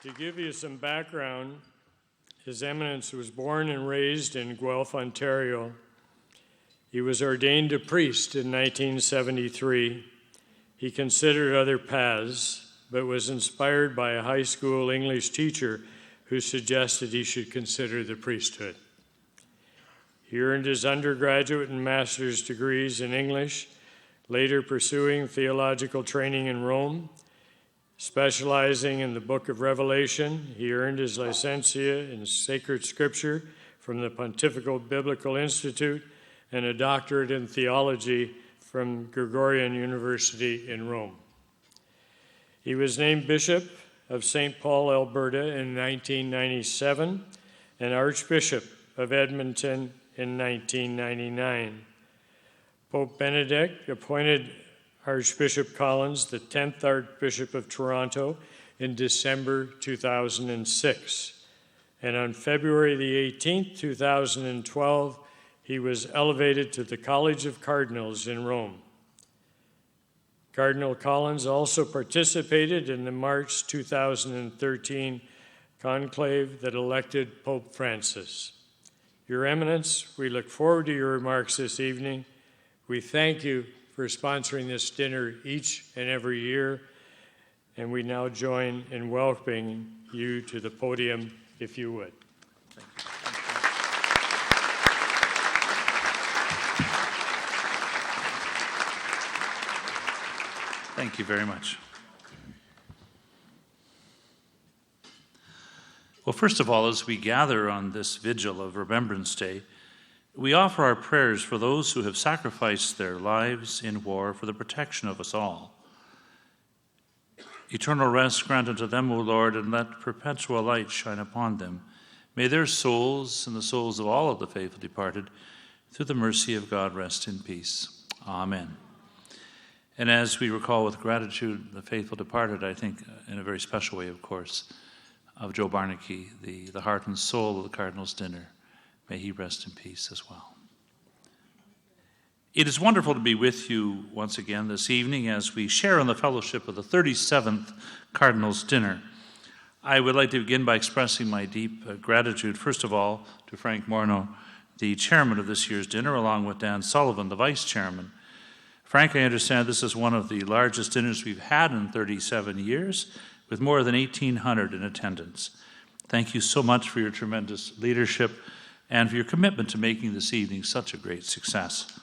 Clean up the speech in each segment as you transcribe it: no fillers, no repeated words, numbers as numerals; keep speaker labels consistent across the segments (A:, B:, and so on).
A: To give you some background, His Eminence was born and raised in Guelph, Ontario. He was ordained a priest in 1973. He considered other paths, but was inspired by a high school English teacher who suggested he should consider the priesthood. He earned his undergraduate and master's degrees in English, later pursuing theological training in Rome. Specializing in the book of Revelation, he earned his licencia in sacred scripture from the Pontifical Biblical Institute and a doctorate in theology from Gregorian University in Rome. He was named Bishop of St. Paul, Alberta in 1997 and Archbishop of Edmonton in 1999. Pope Benedict appointed Archbishop Collins, the 10th Archbishop of Toronto, in December 2006. And on February the 18th, 2012, he was elevated to the College of Cardinals in Rome. Cardinal Collins also participated in the March 2013 conclave that elected Pope Francis. Your Eminence, we look forward to your remarks this evening. We thank you for sponsoring this dinner each and every year, and we now join in welcoming you to the podium, if you would.
B: Thank you very much. Well, first of all, as we gather on this vigil of Remembrance Day, we offer our prayers for those who have sacrificed their lives in war for the protection of us all. Eternal rest grant unto them, O Lord, and let perpetual light shine upon them. May their souls and the souls of all of the faithful departed, through the mercy of God, rest in peace. Amen. And as we recall with gratitude the faithful departed, I think in a very special way, of course, of Joe Barnaky, the heart and soul of the Cardinal's dinner. May he rest in peace as well. It is wonderful to be with you once again this evening as we share in the fellowship of the 37th Cardinal's Dinner. I would like to begin by expressing my deep gratitude, first of all, to Frank Morneau, the chairman of this year's dinner, along with Dan Sullivan, the vice chairman. Frank, I understand this is one of the largest dinners we've had in 37 years, with more than 1,800 in attendance. Thank you so much for your tremendous leadership and for your commitment to making this evening such a great success.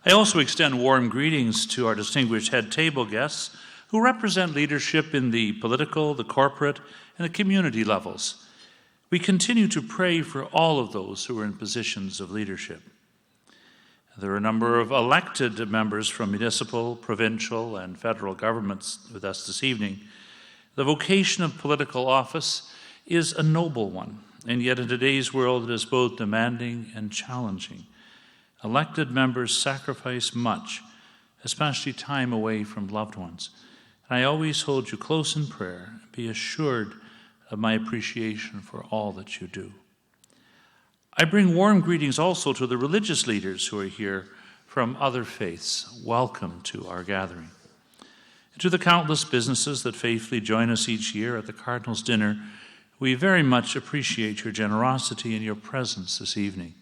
B: I also extend warm greetings to our distinguished head table guests who represent leadership in the political, the corporate, and the community levels. We continue to pray for all of those who are in positions of leadership. There are a number of elected members from municipal, provincial, and federal governments with us this evening. The vocation of political office is a noble one, and yet in today's world it is both demanding and challenging. Elected members sacrifice much, especially time away from loved ones. And I always hold you close in prayer and be assured of my appreciation for all that you do. I bring warm greetings also to the religious leaders who are here from other faiths. Welcome to our gathering. And to the countless businesses that faithfully join us each year at the Cardinal's Dinner, we very much appreciate your generosity and your presence this evening.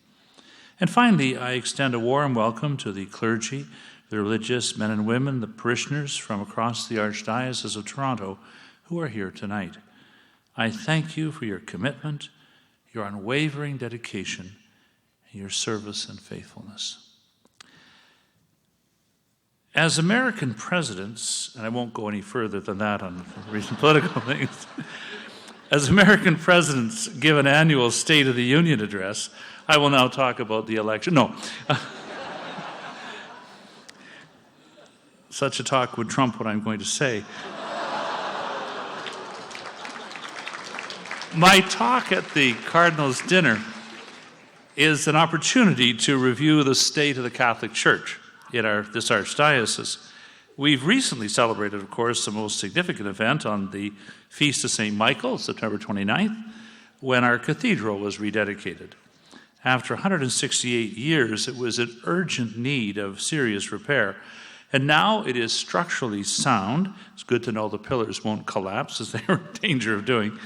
B: And finally, I extend a warm welcome to the clergy, the religious men and women, the parishioners from across the Archdiocese of Toronto who are here tonight. I thank you for your commitment, your unwavering dedication, and your service and faithfulness. As American presidents, and I won't go any further than that on recent political things, as American presidents give an annual State of the Union address, I will now talk about the election. No. Such a talk would trump what I'm going to say. My talk at the Cardinal's Dinner is an opportunity to review the state of the Catholic Church in this Archdiocese. We've recently celebrated, of course, the most significant event on the Feast of St. Michael, September 29th, when our cathedral was rededicated. After 168 years, it was in urgent need of serious repair. And now it is structurally sound. It's good to know the pillars won't collapse, as they are in danger of doing.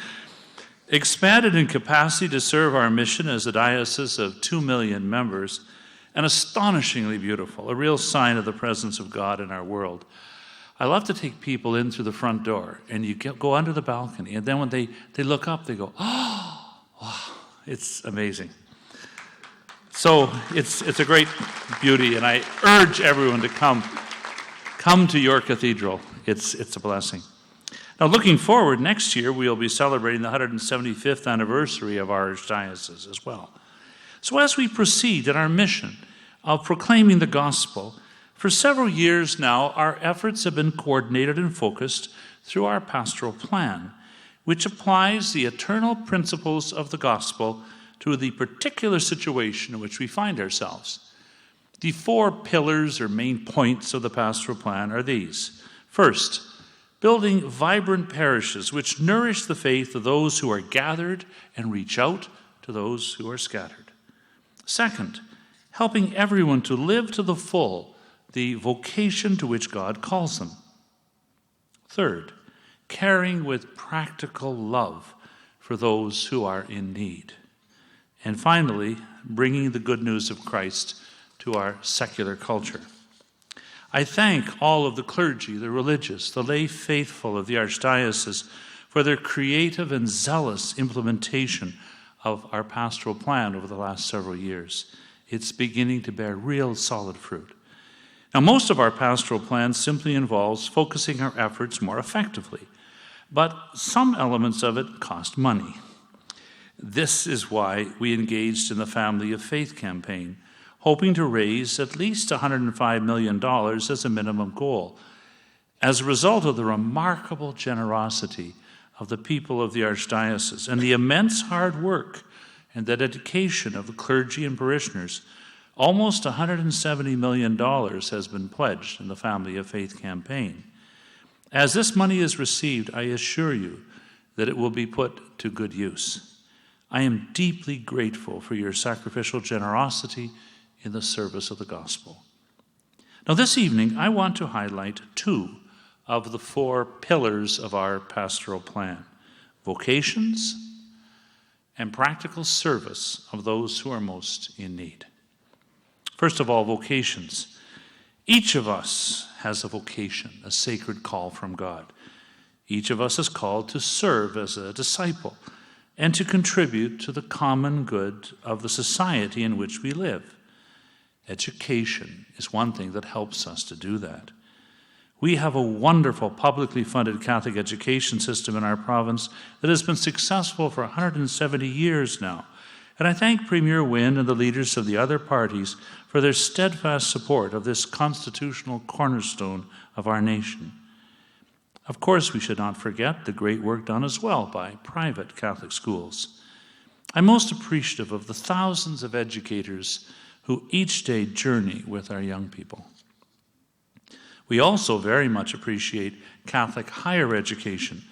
B: Expanded in capacity to serve our mission as a diocese of 2 million members, and astonishingly beautiful, a real sign of the presence of God in our world. I love to take people in through the front door, and you go under the balcony, and then when they look up, they go, oh, wow, it's amazing. So it's a great beauty, and I urge everyone to come to your cathedral. It's a blessing. Now, looking forward, next year we'll be celebrating the 175th anniversary of our archdiocese as well. So as we proceed in our mission of proclaiming the gospel, for several years now, our efforts have been coordinated and focused through our pastoral plan, which applies the eternal principles of the gospel to the particular situation in which we find ourselves. The 4 pillars or main points of the pastoral plan are these. First, building vibrant parishes which nourish the faith of those who are gathered and reach out to those who are scattered. Second, helping everyone to live to the full the vocation to which God calls them. Third, caring with practical love for those who are in need. And finally, bringing the good news of Christ to our secular culture. I thank all of the clergy, the religious, the lay faithful of the Archdiocese for their creative and zealous implementation of our pastoral plan over the last several years. It's beginning to bear real solid fruit. Now, most of our pastoral plan simply involves focusing our efforts more effectively, but some elements of it cost money. This is why we engaged in the Family of Faith campaign, hoping to raise at least $105 million as a minimum goal. As a result of the remarkable generosity of the people of the Archdiocese and the immense hard work and the dedication of the clergy and parishioners, almost $170 million has been pledged in the Family of Faith campaign. As this money is received, I assure you that it will be put to good use. I am deeply grateful for your sacrificial generosity in the service of the gospel. Now, this evening, I want to highlight 2 of the 4 pillars of our pastoral plan: vocations and practical service of those who are most in need. First of all, vocations. Each of us has a vocation, a sacred call from God. Each of us is called to serve as a disciple and to contribute to the common good of the society in which we live. Education is one thing that helps us to do that. We have a wonderful publicly funded Catholic education system in our province that has been successful for 170 years now. And I thank Premier Wynne and the leaders of the other parties for their steadfast support of this constitutional cornerstone of our nation. Of course, we should not forget the great work done as well by private Catholic schools. I'm most appreciative of the thousands of educators who each day journey with our young people. We also very much appreciate Catholic higher education,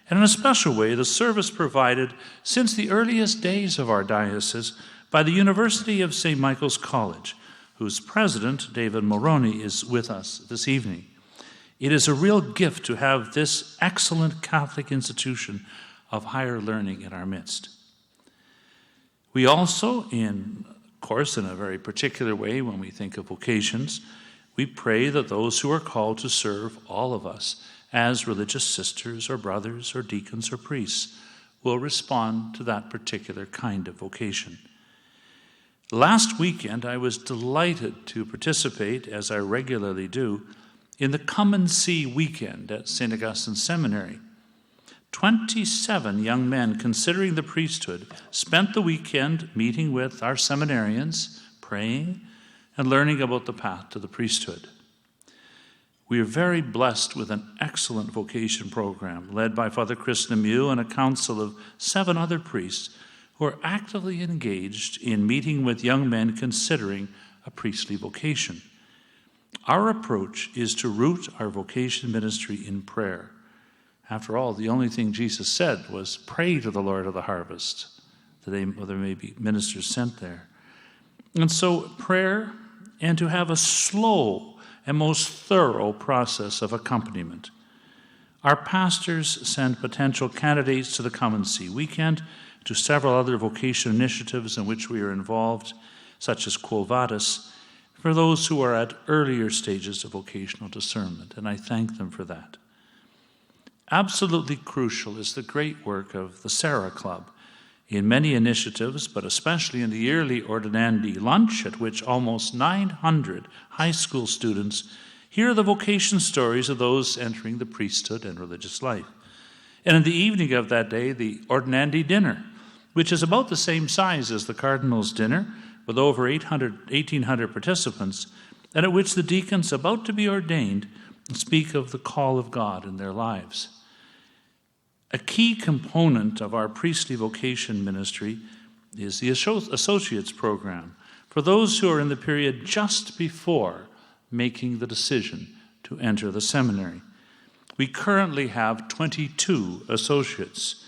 B: and in a special way, the service provided since the earliest days of our diocese by the University of St. Michael's College, whose president, David Mulroney, is with us this evening. It is a real gift to have this excellent Catholic institution of higher learning in our midst. We also, of course, in a very particular way, when we think of vocations, we pray that those who are called to serve all of us as religious sisters or brothers or deacons or priests will respond to that particular kind of vocation. Last weekend, I was delighted to participate, as I regularly do, in the Come and See weekend at St. Augustine Seminary. 27 young men considering the priesthood spent the weekend meeting with our seminarians, praying, and learning about the path to the priesthood. We are very blessed with an excellent vocation program led by Father Chris Lemieux and a council of 7 other priests who are actively engaged in meeting with young men considering a priestly vocation. Our approach is to root our vocation ministry in prayer. After all, the only thing Jesus said was, pray to the Lord of the harvest, that there may be ministers sent there. And so prayer, and to have a slow and most thorough process of accompaniment. Our pastors send potential candidates to the Come and See weekend, to several other vocation initiatives in which we are involved, such as Quo Vadis, for those who are at earlier stages of vocational discernment, and I thank them for that. Absolutely crucial is the great work of the Sarah Club in many initiatives, but especially in the yearly Ordinandi lunch, at which almost 900 high school students hear the vocation stories of those entering the priesthood and religious life. And in the evening of that day, the Ordinandi dinner, which is about the same size as the Cardinal's dinner, with over 1,800 participants, and at which the deacons about to be ordained speak of the call of God in their lives. A key component of our priestly vocation ministry is the Associates Program for those who are in the period just before making the decision to enter the seminary. We currently have 22 associates,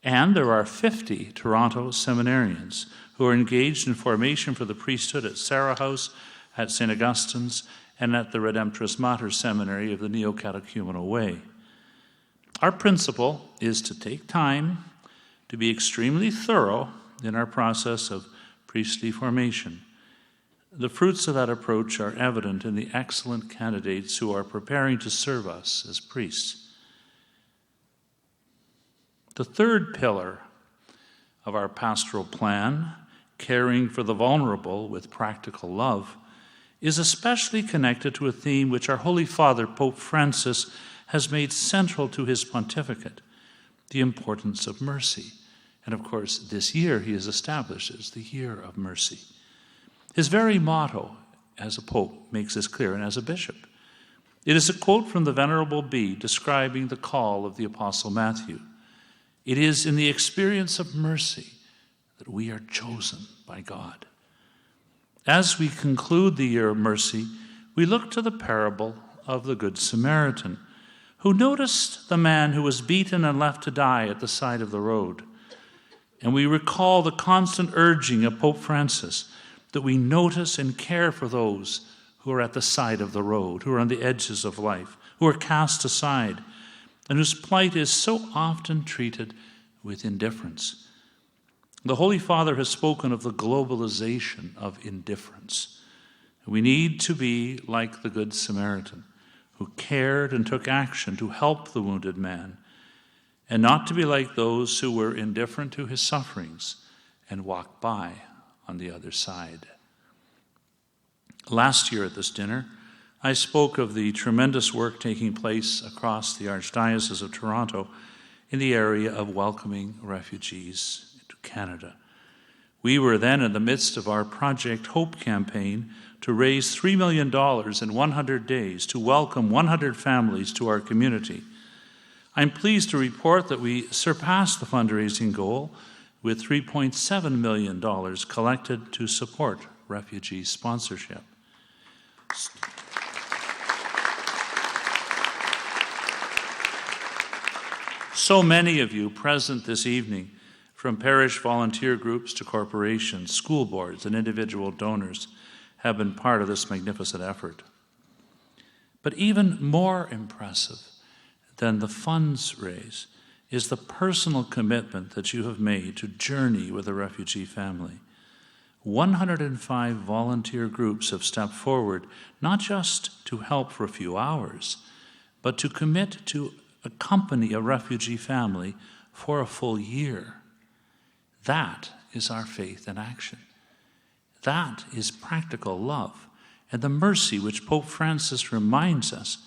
B: and there are 50 Toronto seminarians who are engaged in formation for the priesthood at Sarah House, at St. Augustine's, and at the Redemptoris Mater Seminary of the Neo-Catechumenal Way. Our principle is to take time, to be extremely thorough in our process of priestly formation. The fruits of that approach are evident in the excellent candidates who are preparing to serve us as priests. The third pillar of our pastoral plan, caring for the vulnerable with practical love, is especially connected to a theme which our Holy Father, Pope Francis, has made central to his pontificate, the importance of mercy. And of course, this year he has established as the year of mercy. His very motto as a pope makes this clear, and as a bishop. It is a quote from the Venerable Bede describing the call of the Apostle Matthew. It is in the experience of mercy that we are chosen by God. As we conclude the year of mercy, we look to the parable of the Good Samaritan, who noticed the man who was beaten and left to die at the side of the road. And we recall the constant urging of Pope Francis that we notice and care for those who are at the side of the road, who are on the edges of life, who are cast aside, and whose plight is so often treated with indifference. The Holy Father has spoken of the globalization of indifference. We need to be like the Good Samaritan, who cared and took action to help the wounded man, and not to be like those who were indifferent to his sufferings and walked by on the other side. Last year at this dinner, I spoke of the tremendous work taking place across the Archdiocese of Toronto in the area of welcoming refugees to Canada. We were then in the midst of our Project Hope campaign to raise $3 million in 100 days to welcome 100 families to our community. I'm pleased to report that we surpassed the fundraising goal with $3.7 million collected to support refugee sponsorship. So many of you present this evening, from parish volunteer groups to corporations, school boards, and individual donors, have been part of this magnificent effort. But even more impressive than the funds raised is the personal commitment that you have made to journey with a refugee family. 105 volunteer groups have stepped forward, not just to help for a few hours, but to commit to accompany a refugee family for a full year. That is our faith in action. That is practical love, and the mercy which Pope Francis reminds us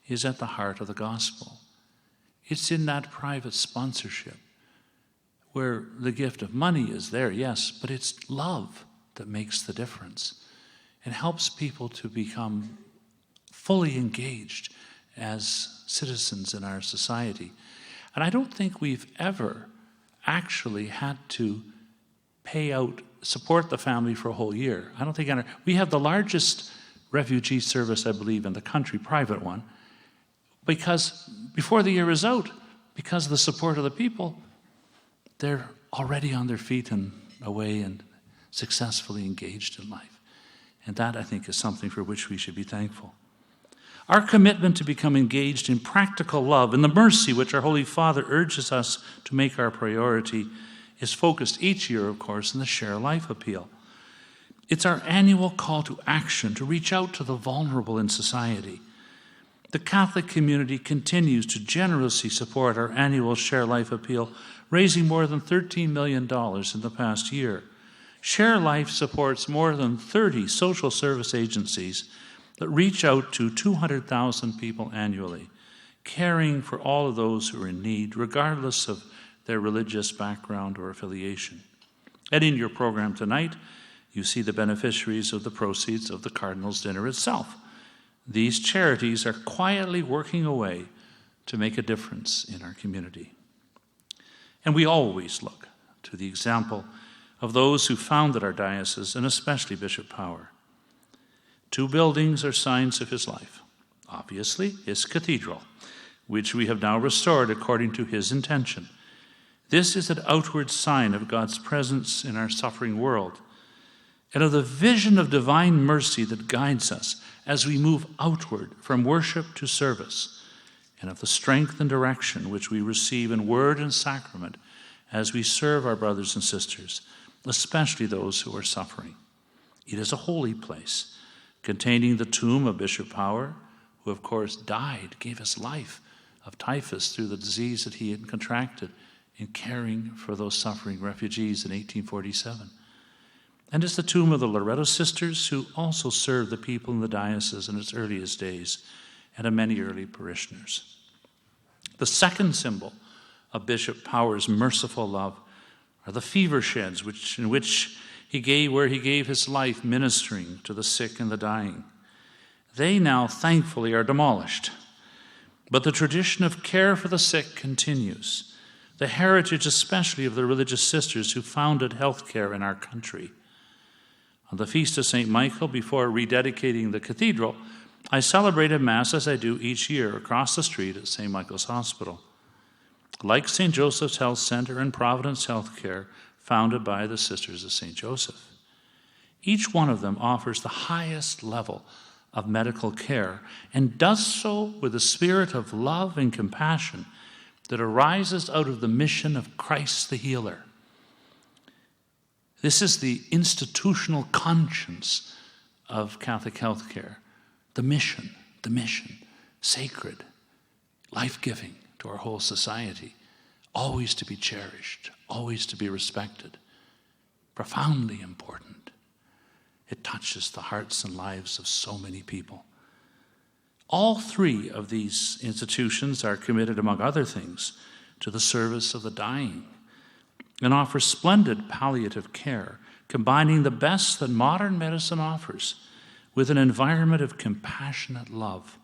B: is at the heart of the gospel. It's in that private sponsorship where the gift of money is there, yes, but it's love that makes the difference. It helps people to become fully engaged as citizens in our society. And I don't think we've ever actually had to support the family for a whole year. I don't think we have the largest refugee service, I believe, in the country, private one, because before the year is out, because of the support of the people, they're already on their feet and away. And successfully engaged in life. And that, I think, is something for which we should be thankful. Our commitment to become engaged in practical love and the mercy which our Holy Father urges us to make our priority is focused each year, of course, in the Share Life Appeal. It's our annual call to action to reach out to the vulnerable in society. The Catholic community continues to generously support our annual Share Life Appeal, raising more than $13 million in the past year. Share Life supports more than 30 social service agencies that reach out to 200,000 people annually, caring for all of those who are in need, regardless of their religious background or affiliation. And in your program tonight, you see the beneficiaries of the proceeds of the Cardinal's dinner itself. These charities are quietly working away to make a difference in our community. And we always look to the example of those who founded our diocese, and especially Bishop Power. 2 buildings are signs of his life. Obviously, his cathedral, which we have now restored according to his intention. This is an outward sign of God's presence in our suffering world, and of the vision of divine mercy that guides us as we move outward from worship to service, and of the strength and direction which we receive in word and sacrament as we serve our brothers and sisters, especially those who are suffering. It is a holy place, containing the tomb of Bishop Power, who of course died, gave his life of typhus through the disease that he had contracted in caring for those suffering refugees in 1847. And it's the tomb of the Loretto sisters, who also served the people in the diocese in its earliest days, and of many early parishioners. The second symbol of Bishop Power's merciful love are the fever sheds where he gave his life ministering to the sick and the dying. They now, thankfully, are demolished. But the tradition of care for the sick continues, the heritage especially of the religious sisters who founded healthcare in our country. On the Feast of St. Michael, before rededicating the cathedral, I celebrated Mass as I do each year across the street at St. Michael's Hospital. Like St. Joseph's Health Center and Providence Healthcare, founded by the Sisters of St. Joseph. Each one of them offers the highest level of medical care and does so with a spirit of love and compassion that arises out of the mission of Christ the healer. This is the institutional conscience of Catholic healthcare. The mission, sacred, life-giving to our whole society, always to be cherished, always to be respected, profoundly important. It touches the hearts and lives of so many people. All 3 of these institutions are committed, among other things, to the service of the dying and offer splendid palliative care, combining the best that modern medicine offers with an environment of compassionate love.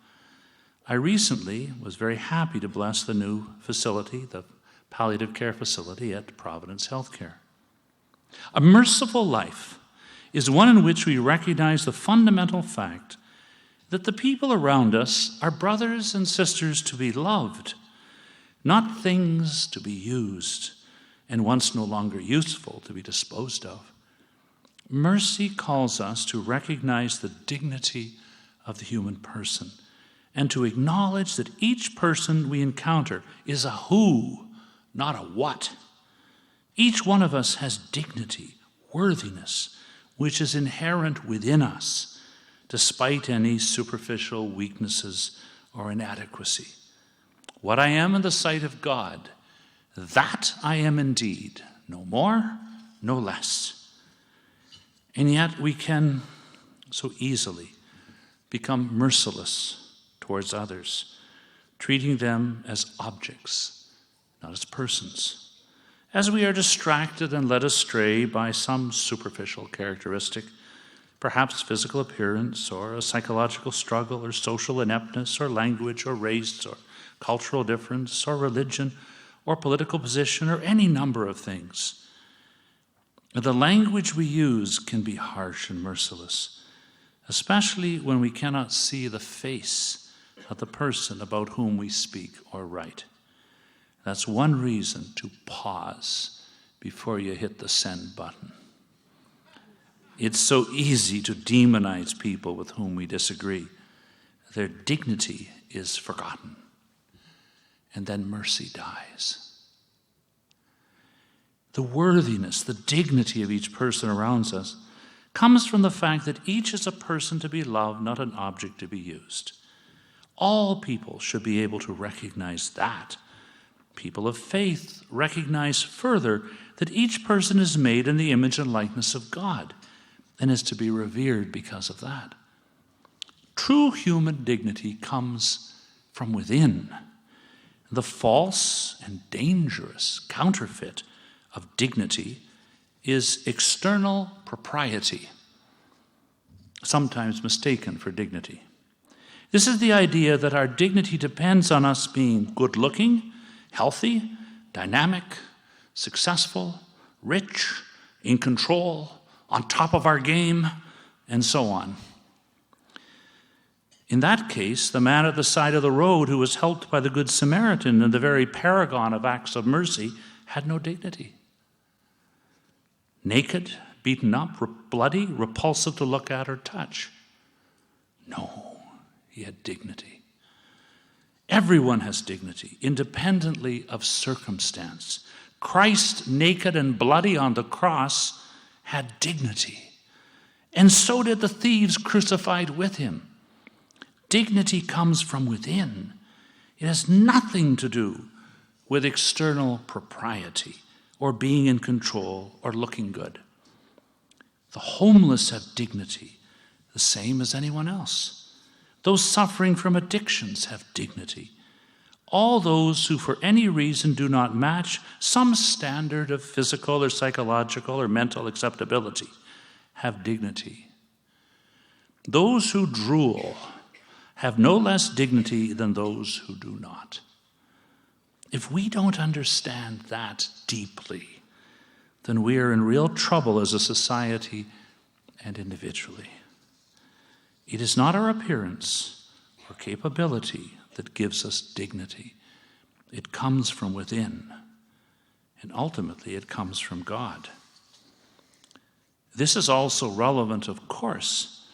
B: I recently was very happy to bless the new facility, the palliative care facility at Providence Healthcare. A merciful life is one in which we recognize the fundamental fact that the people around us are brothers and sisters to be loved, not things to be used and once no longer useful to be disposed of. Mercy calls us to recognize the dignity of the human person and to acknowledge that each person we encounter is a who, not a what. Each one of us has dignity, worthiness, which is inherent within us, despite any superficial weaknesses or inadequacy. What I am in the sight of God, that I am indeed, no more, no less. And yet we can so easily become merciless towards others, treating them as objects, not as persons, as we are distracted and led astray by some superficial characteristic, perhaps physical appearance or a psychological struggle or social ineptness or language or race or cultural difference or religion or political position or any number of things. The language we use can be harsh and merciless, especially when we cannot see the face of the person about whom we speak or write. That's one reason to pause before you hit the send button. It's so easy to demonize people with whom we disagree. Their dignity is forgotten. And then mercy dies. The worthiness, the dignity of each person around us comes from the fact that each is a person to be loved, not an object to be used. All people should be able to recognize that. People of faith recognize further that each person is made in the image and likeness of God and is to be revered because of that. True human dignity comes from within. The false and dangerous counterfeit of dignity is external propriety, sometimes mistaken for dignity. This is the idea that our dignity depends on us being good-looking, healthy, dynamic, successful, rich, in control, on top of our game, and so on. In that case, the man at the side of the road who was helped by the Good Samaritan and the very paragon of acts of mercy had no dignity. Naked, beaten up, bloody, repulsive to look at or touch. No, he had dignity. Everyone has dignity, independently of circumstance. Christ, naked and bloody on the cross, had dignity. And so did the thieves crucified with him. Dignity comes from within. It has nothing to do with external propriety or being in control or looking good. The homeless have dignity, the same as anyone else. Those suffering from addictions have dignity. All those who for any reason do not match some standard of physical or psychological or mental acceptability have dignity. Those who drool have no less dignity than those who do not. If we don't understand that deeply, then we are in real trouble as a society and individually. It is not our appearance or capability that gives us dignity. It comes from within, and ultimately it comes from God. This is also relevant, of course,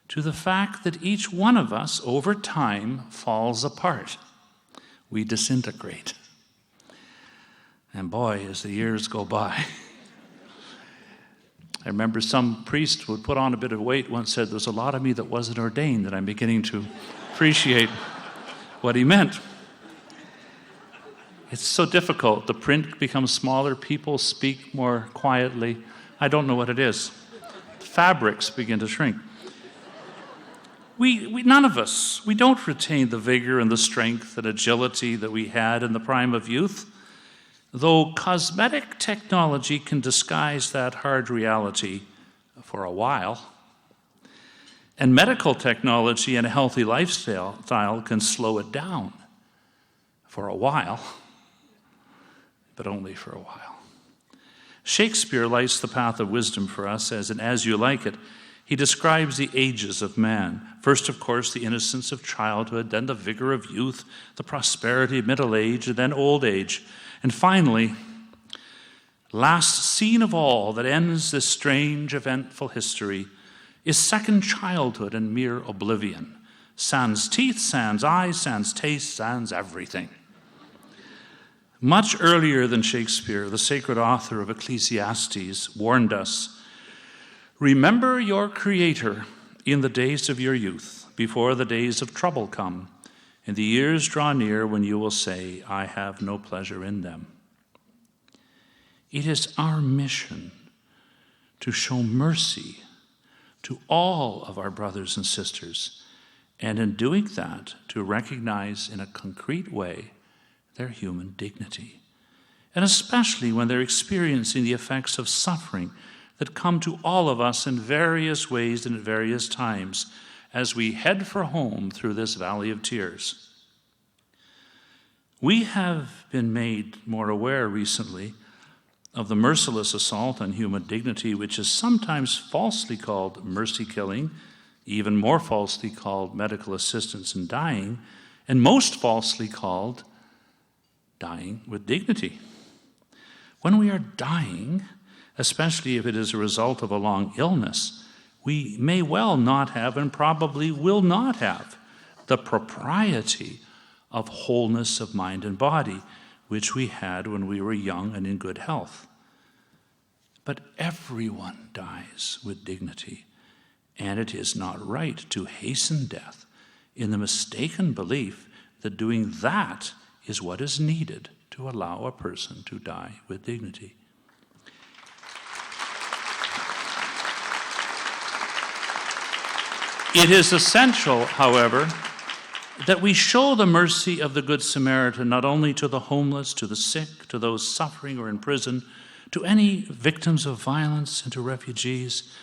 B: to the fact that each one of us over time falls apart. We disintegrate. And boy, as the years go by, I remember some priest who would put on a bit of weight once said, "There's a lot of me that wasn't ordained that I'm beginning to appreciate what he meant." It's so difficult. The print becomes smaller. People speak more quietly. I don't know what it is. Fabrics begin to shrink. We none of us, we don't retain the vigor and the strength and agility that we had in the prime of youth, though cosmetic technology can disguise that hard reality for a while. And medical technology and a healthy lifestyle can slow it down for a while, but only for a while. Shakespeare lights the path of wisdom for us as in As You Like It. He describes the ages of man. First, of course, the innocence of childhood, then the vigor of youth, the prosperity of middle age, and then old age. And finally, last scene of all that ends this strange, eventful history is second childhood and mere oblivion. Sans teeth, sans eyes, sans taste, sans everything. Much earlier than Shakespeare, the sacred author of Ecclesiastes warned us, "Remember your Creator in the days of your youth, before the days of trouble come, and the years draw near when you will say, 'I have no pleasure in them.'" It is our mission to show mercy to all of our brothers and sisters, and in doing that, to recognize in a concrete way their human dignity, and especially when they're experiencing the effects of suffering that come to all of us in various ways and at various times as we head for home through this valley of tears. We have been made more aware recently of the merciless assault on human dignity, which is sometimes falsely called mercy killing, even more falsely called medical assistance in dying, and most falsely called dying with dignity. When we are dying, especially if it is a result of a long illness, we may well not have and probably will not have the propriety of wholeness of mind and body, which we had when we were young and in good health. But everyone dies with dignity, and it is not right to hasten death in the mistaken belief that doing that is what is needed to allow a person to die with dignity. It is essential, however, that we show the mercy of the Good Samaritan not only to the homeless, to the sick, to those suffering or in prison, to any victims of violence and to refugees,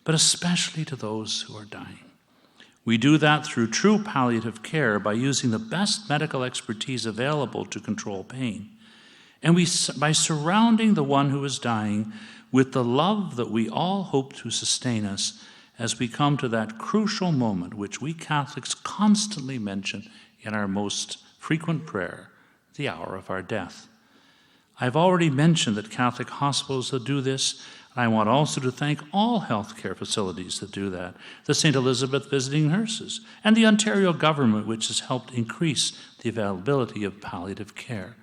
B: but especially to those who are dying. We do that through true palliative care by using the best medical expertise available to control pain, and by surrounding the one who is dying with the love that we all hope to sustain us as we come to that crucial moment which we Catholics constantly mention in our most frequent prayer, the hour of our death. I've already mentioned that Catholic hospitals that do this, and I want also to thank all healthcare facilities that do that, the St. Elizabeth Visiting Nurses, and the Ontario government, which has helped increase the availability of palliative care.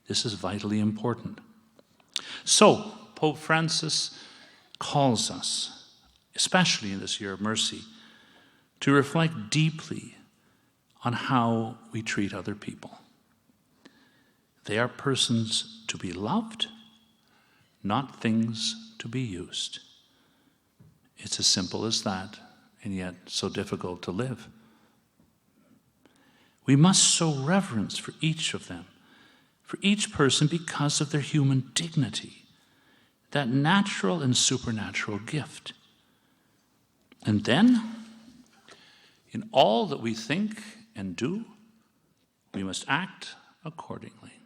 B: This is vitally important. So, Pope Francis calls us, especially in this year of mercy, to reflect deeply on how we treat other people. They are persons to be loved, not things to be used. It's as simple as that, and yet so difficult to live. We must show reverence for each of them, for each person because of their human dignity, that natural and supernatural gift. And then, in all that we think and do, we must act accordingly.